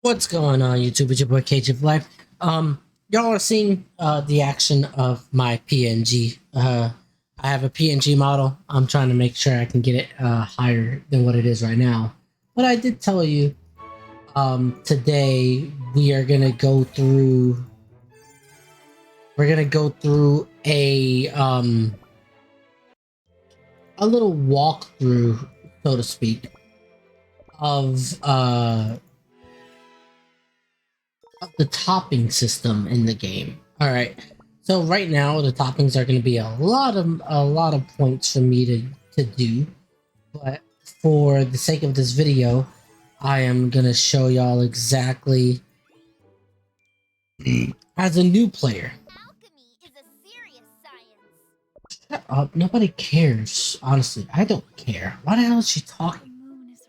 What's going on, YouTube? It's your boy Cage of Life. Y'all are seeing the action of my PNG. I have a PNG model. I'm trying to make sure I can get it higher than what it is right now. But I did tell you today we are gonna go through. We're gonna go through a little walkthrough, so to speak, of the topping system in the game. All right. So right now the toppings are going to be a lot of points for me to do, but for the sake of this video, I am going to show y'all exactly as a new player. Alchemy is a serious science. Shut up. Nobody cares. Honestly, I don't care. Why the hell is she talking? The moon is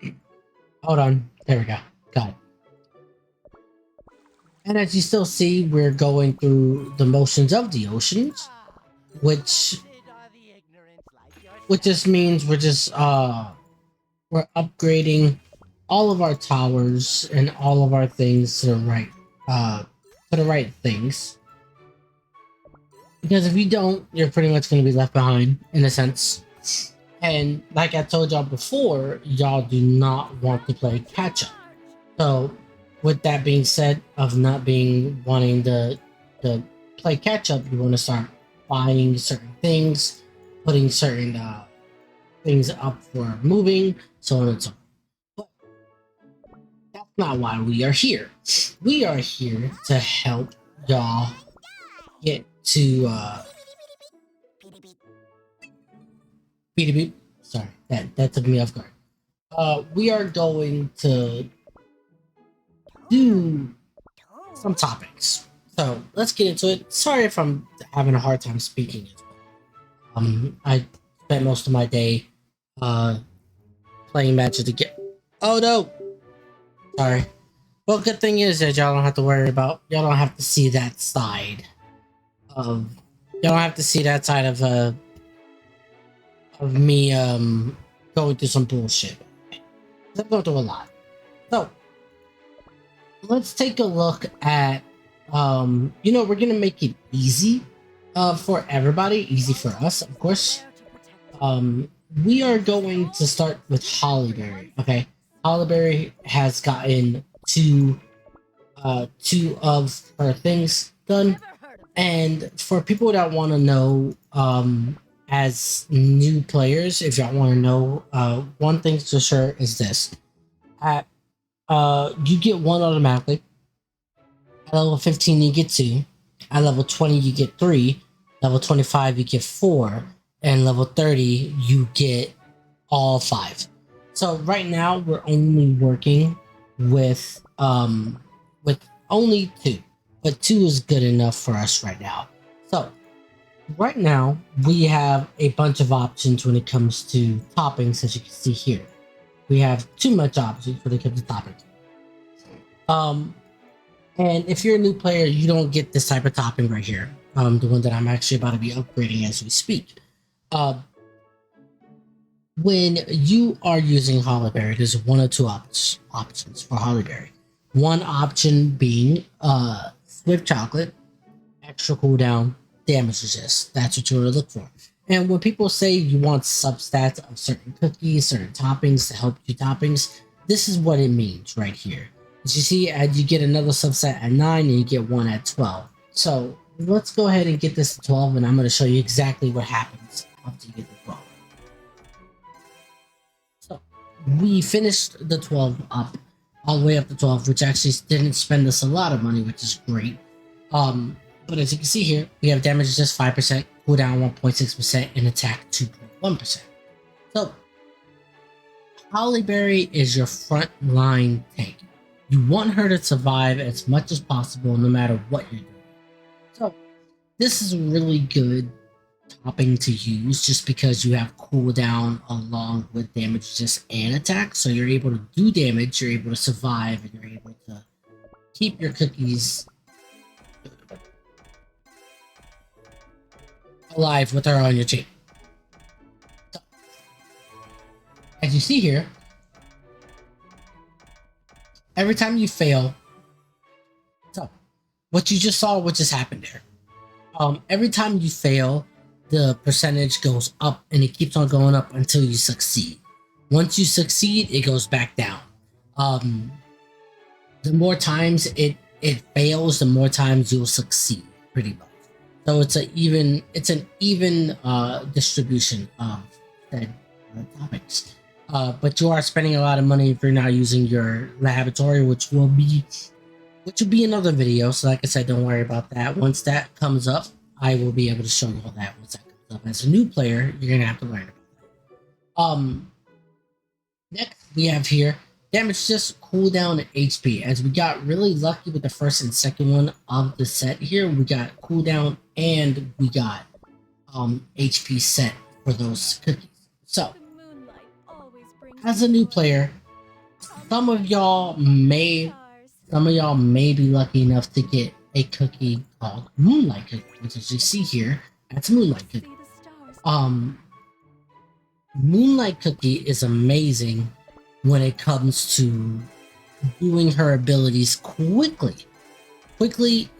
rising. Hold on. There we go. Got it. And as you still see, we're going through the motions of the oceans, which just means we're upgrading all of our towers and all of our things to the right things. Because if you don't, you're pretty much going to be left behind in a sense. And like I told y'all before, y'all do not want to play catch up. So with that being said, of not wanting to play catch up, you want to start buying certain things, putting certain things up for moving, so on and so on. But that's not why we are here. We are here to help y'all get to beep beep. Sorry, that took me off guard. We are going to do some topics. So let's get into it. Sorry if I'm having a hard time speaking. I spent most of my day playing matches to get. Oh no! Sorry. Well, good thing is that y'all don't have to worry about. Y'all don't have to see that side of. Y'all don't have to see that side of me going through some bullshit. I'm going through a lot. So let's take a look at we're gonna make it easy for everybody, easy for us, of course. We are going to start with Hollyberry. Okay, Hollyberry has gotten two of her things done, and for people that want to know, as new players, if y'all want to know, one thing for sure is this: at you get one automatically. At level 15, you get 2. At level 20, you get 3. Level 25, you get 4. And level 30, you get all 5. So right now, we're only working with only 2. But 2 is good enough for us right now. So right now, we have a bunch of options when it comes to toppings, as you can see here. We have too much options when it comes to toppings. And if you're a new player, you don't get this type of topping right here. The one that I'm actually about to be upgrading as we speak. When you are using Hollyberry, there's one or two options for Hollyberry. One option being Swift Chocolate, extra cooldown, damage resist. That's what you want to look for. And when people say you want substats of certain cookies, certain toppings to help you toppings, this is what it means right here. As you see, you get another subset at 9 and you get one at 12. So let's go ahead and get this to 12, and I'm going to show you exactly what happens after you get the 12. So we finished the 12 up, all the way up to 12, which actually didn't spend us a lot of money, which is great. But as you can see here, we have damage just 5%, cooldown 1.6%, and attack 2.1%. So Hollyberry is your front line tank. You want her to survive as much as possible no matter what you're doing. So this is a really good topping to use just because you have cooldown along with damage resist and attack. So you're able to do damage, you're able to survive, and you're able to keep your cookies alive with her on your team. So, as you see here, every time you fail, so what you just saw, what just happened there. Every time you fail, the percentage goes up and it keeps on going up until you succeed. Once you succeed, it goes back down. The more times it fails, the more times you'll succeed, pretty much. So it's an even distribution of said topics. But you are spending a lot of money if you're not using your laboratory, which will be another video. So like I said, don't worry about that. Once that comes up, I will be able to show you all that. Once that comes up, as a new player, you're gonna have to learn about that. Next we have here damage just cooldown and HP. As we got really lucky with the first and second one of the set here, we got cooldown and we got HP set for those cookies. So as a new player, some of y'all may be lucky enough to get a cookie called Moonlight Cookie, which as you see here, that's Moonlight Cookie. Moonlight Cookie is amazing when it comes to doing her abilities quickly,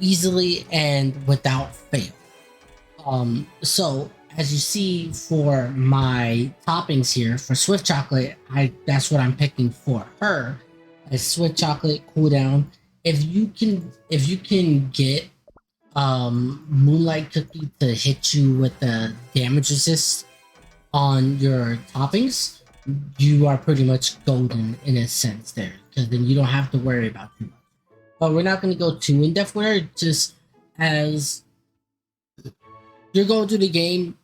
easily, and without fail. So as you see for my toppings here for Swift Chocolate, that's what I'm picking for her. A Swift Chocolate cooldown. If you can get Moonlight Cookie to hit you with the damage resist on your toppings, you are pretty much golden in a sense there, because then you don't have to worry about too much. But we're not going to go too in depth with her. Just as you're going through the game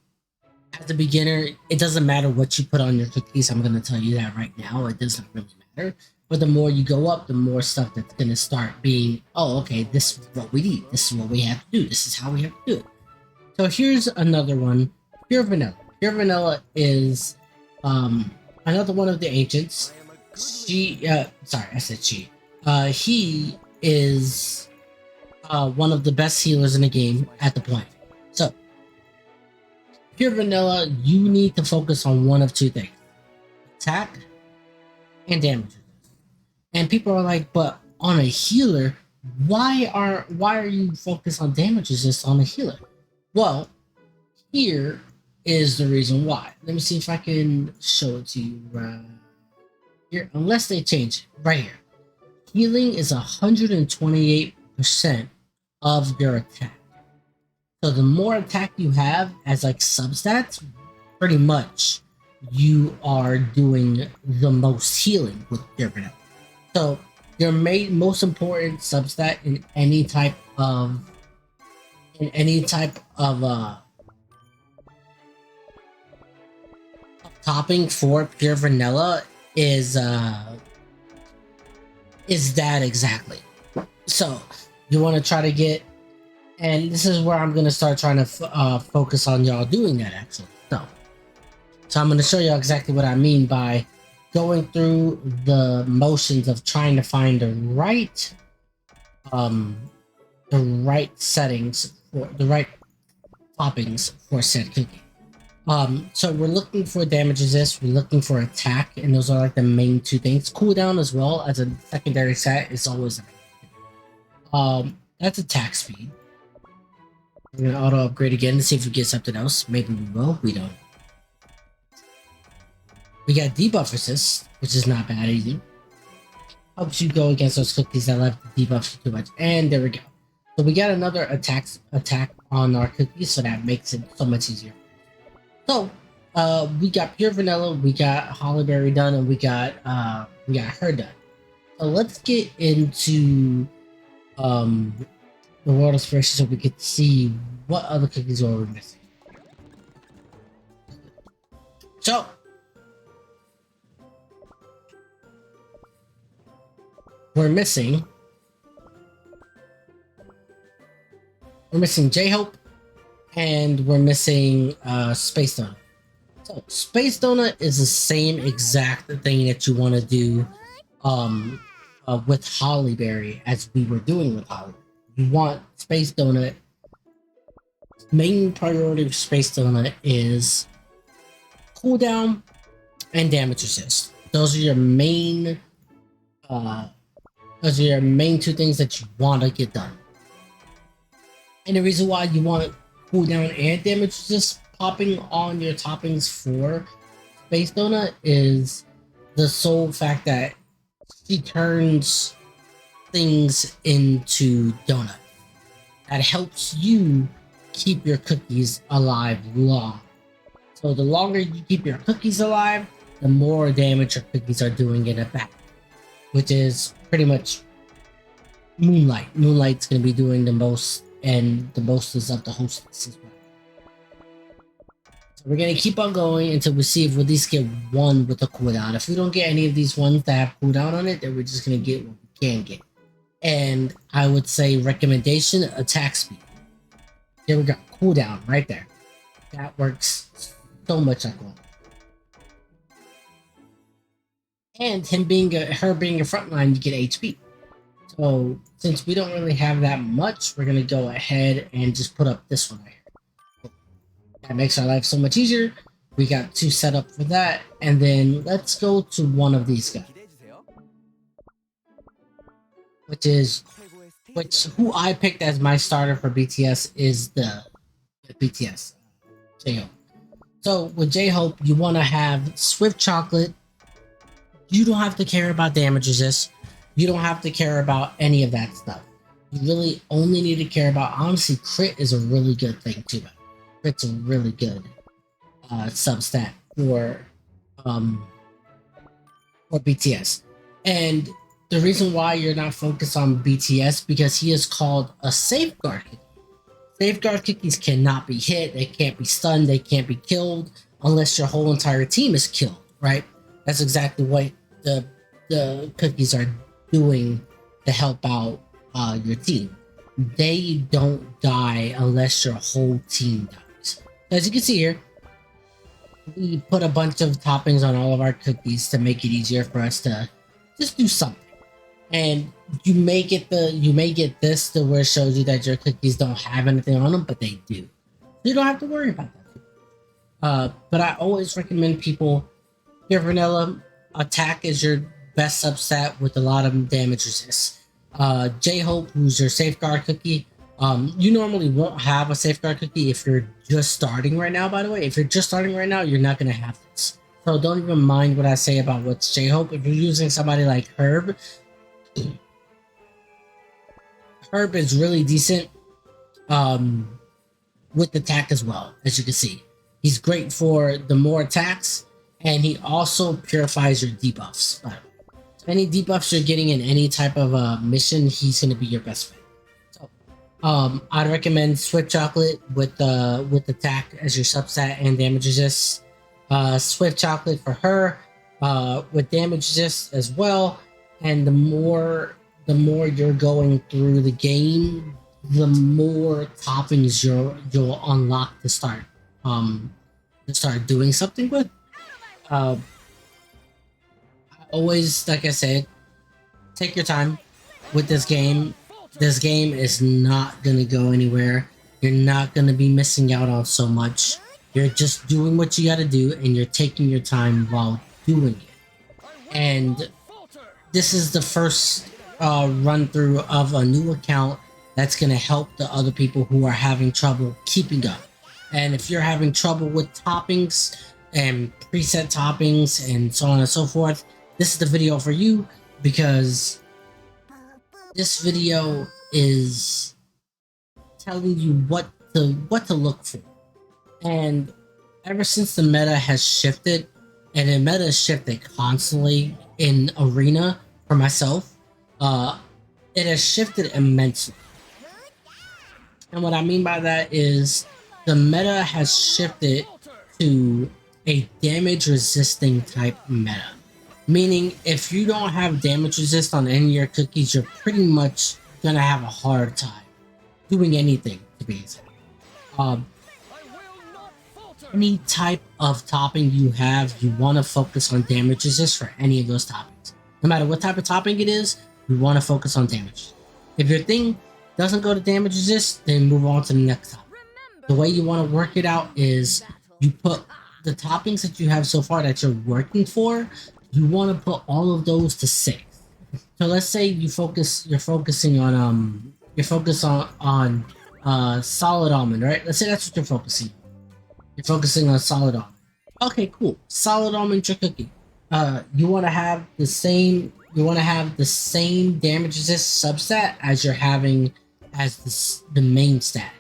as a beginner, it doesn't matter what you put on your cookies. I'm going to tell you that right now. It doesn't really matter. But the more you go up, the more stuff that's going to start being, oh, okay, this is what we need. This is what we have to do. This is how we have to do it. So here's another one, Pure Vanilla. Pure Vanilla is another one of the ancients. He is one of the best healers in the game at the point. So Pure Vanilla, you need to focus on one of two things: attack and damage. And people are like, but on a healer, why are you focused on damage resist on a healer? Well, here is the reason why. Let me see if I can show it to you right here. Unless they change it. Right here. Healing is 128% of your attack. So the more attack you have as like substats, pretty much you are doing the most healing with your vanilla. So your most important substat in any type of topping for Pure Vanilla is that exactly. So you want to try to get, and this is where I'm going to start trying to focus on y'all doing that actually. So I'm going to show y'all exactly what I mean by going through the motions of trying to find the right settings for the right toppings for said cookie. So we're looking for damage resist, we're looking for attack, and those are like the main two things. Cooldown as well as a secondary set is always the main thing. That's attack speed. We're gonna auto upgrade again to see if we get something else. Maybe we will, we don't. We got debuff resist, which is not bad either. Helps you go against those cookies that left the debuff too much. And there we go. So we got another attack on our cookies, so that makes it so much easier. So we got Pure Vanilla, we got Hollyberry done, and we got her done. So let's get into the World Inspiration so we can see what other cookies are we missing. So we're missing J-Hope, and we're missing Space Donut. So Space Donut is the same exact thing that you want to do with Hollyberry as we were doing with Hollyberry. You want Space Donut. Main priority of Space Donut is cooldown and damage resist. Those are your main Those are your main two things that you want to get done. And the reason why you want cooldown and damage resist popping on your toppings for Space Donut is the sole fact that she turns things into donut. That helps you keep your cookies alive long. So the longer you keep your cookies alive, the more damage your cookies are doing in a back, which is pretty much Moonlight. Moonlight's going to be doing the most, and the most is up to Hostess as well. So we're going to keep on going until we see if we at least get one with a cooldown. If we don't get any of these ones that have cooldown on it, then we're just going to get what we can get. And I would say recommendation, attack speed. Here we go, cooldown right there. That works so much like one. And her being a frontline, you get HP. So since we don't really have that much, we're gonna go ahead and just put up this one right here. That makes our life so much easier. We got two set up for that, and then let's go to one of these guys, who I picked as my starter for BTS is the BTS J-Hope. So with J-Hope, you want to have Swift Chocolate. You don't have to care about damage resist. You don't have to care about any of that stuff. You really only need to care about, honestly, crit is a really good thing too. Crit's a really good substat for BTS. And the reason why you're not focused on BTS because he is called a safeguard cookie. Safeguard cookies cannot be hit, they can't be stunned, they can't be killed unless your whole entire team is killed, right? That's exactly what the cookies are doing to help out your team. They don't die unless your whole team dies. As you can see here, we put a bunch of toppings on all of our cookies to make it easier for us to just do something. And you may get this to where it shows you that your cookies don't have anything on them, but they do. You don't have to worry about that. But I always recommend people, your vanilla attack is your best subset with a lot of damage resist. J-Hope, who's your safeguard cookie, you normally won't have a safeguard cookie if you're just starting right now, by the way. If you're just starting right now, you're not going to have this. So don't even mind what I say about what's J-Hope. If you're using somebody like Herb, Herb is really decent with attack as well, as you can see. He's great for the more attacks, and he also purifies your debuffs. Any debuffs you're getting in any type of mission, he's going to be your best friend. So I'd recommend Swift Chocolate with attack as your substat and damage resist. Swift Chocolate for her with damage resist as well. And the more you're going through the game, the more toppings you'll unlock to start doing something with. Always, like I said, take your time with this game. This game is not gonna go anywhere. You're not gonna be missing out on so much. You're just doing what you gotta do, and you're taking your time while doing it. And this is the first run through of a new account that's going to help the other people who are having trouble keeping up. And if you're having trouble with toppings and preset toppings and so on and so forth, this is the video for you, because this video is telling you what to look for. And ever since the meta has shifted, and the meta has shifted constantly in Arena for myself, it has shifted immensely. And what I mean by that is the meta has shifted to a damage resisting type meta. Meaning if you don't have damage resist on any of your cookies, you're pretty much gonna have a hard time doing anything, to be exact. Any type of topping you have, you want to focus on damage resist for any of those toppings. No matter what type of topping it is, you want to focus on damage. If your thing doesn't go to damage resist, then move on to the next topping. The way you want to work it out is you put the toppings that you have so far that you're working for, you want to put all of those to 6. So let's say you're focusing on solid almond, right? Let's say that's what you're focusing on. You're focusing on solid almond. Okay, cool. Solid almond your cookie. You want to have the same damage resist substat as you're having as the main stat.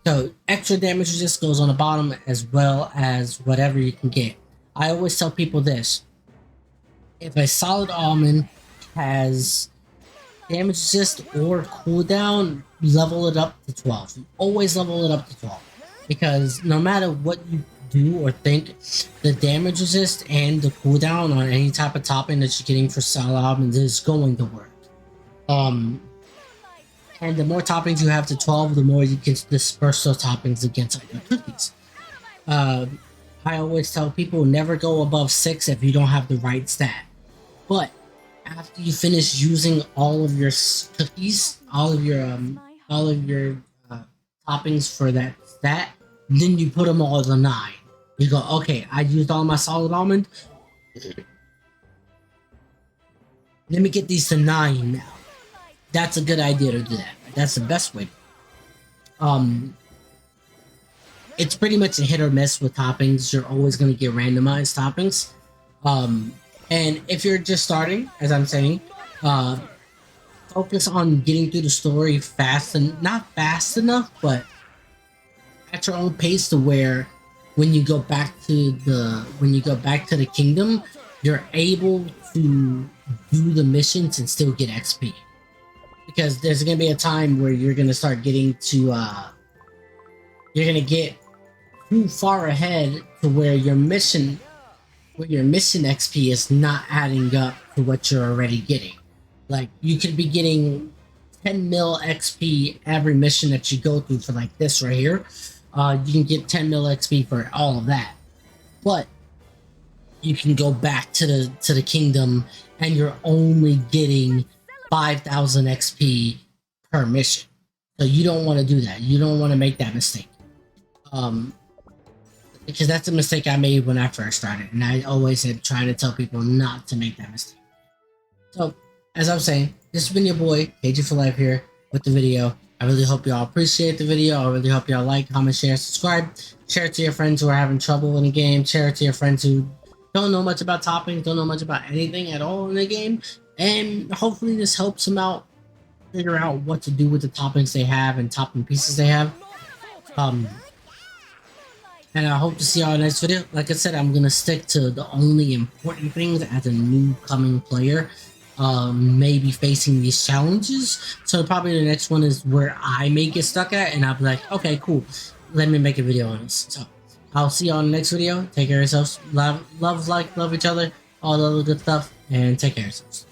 So extra damage resist goes on the bottom as well as whatever you can get. I always tell people this: if a solid almond has damage resist or cooldown, level it up to 12. You always level it up to 12, because no matter what you do or think, the damage resist and the cooldown on any type of topping that you're getting for solid almonds is going to work. And the more toppings you have to 12, the more you can disperse those toppings against other cookies. I always tell people never go above 6 if you don't have the right stat. But after you finish using all of your cookies, all of your toppings for that stat, then you put them all to 9. You go, okay, I used all my solid almond. Let me get these to 9 now. That's a good idea to do that. That's the best way. It's pretty much a hit or miss with toppings. You're always going to get randomized toppings. And if you're just starting, as I'm saying, focus on getting through the story fast, and not fast enough, but at your own pace, to where when you go back to the kingdom, you're able to do the missions and still get XP. Because there's gonna be a time where you're gonna start getting to you're gonna get too far ahead to where your mission XP is not adding up to what you're already getting. Like, you could be getting 10 mil XP every mission that you go through for, like, this right here. You can get 10 mil XP for all of that, but you can go back to the kingdom and you're only getting 5,000 XP per mission. So you don't want to do that. You don't want to make that mistake. Because that's a mistake I made when I first started, and I always had trying to tell people not to make that mistake. So, as I'm saying, this has been your boy, KJ for Life, here with the video. I really hope y'all appreciate the video. I really hope y'all like, comment, share, subscribe. Share it to your friends who are having trouble in the game. Share it to your friends who don't know much about toppings, don't know much about anything at all in the game. And hopefully this helps them out figure out what to do with the toppings they have and topping pieces they have. And I hope to see y'all in the next video. Like I said, I'm going to stick to the only important things as a new coming player. Maybe facing these challenges. So probably the next one is where I may get stuck at, and I'll be like, okay, cool. Let me make a video on this. So I'll see y'all in the next video. Take care of yourselves. Love each other. All the other good stuff. And take care of yourselves.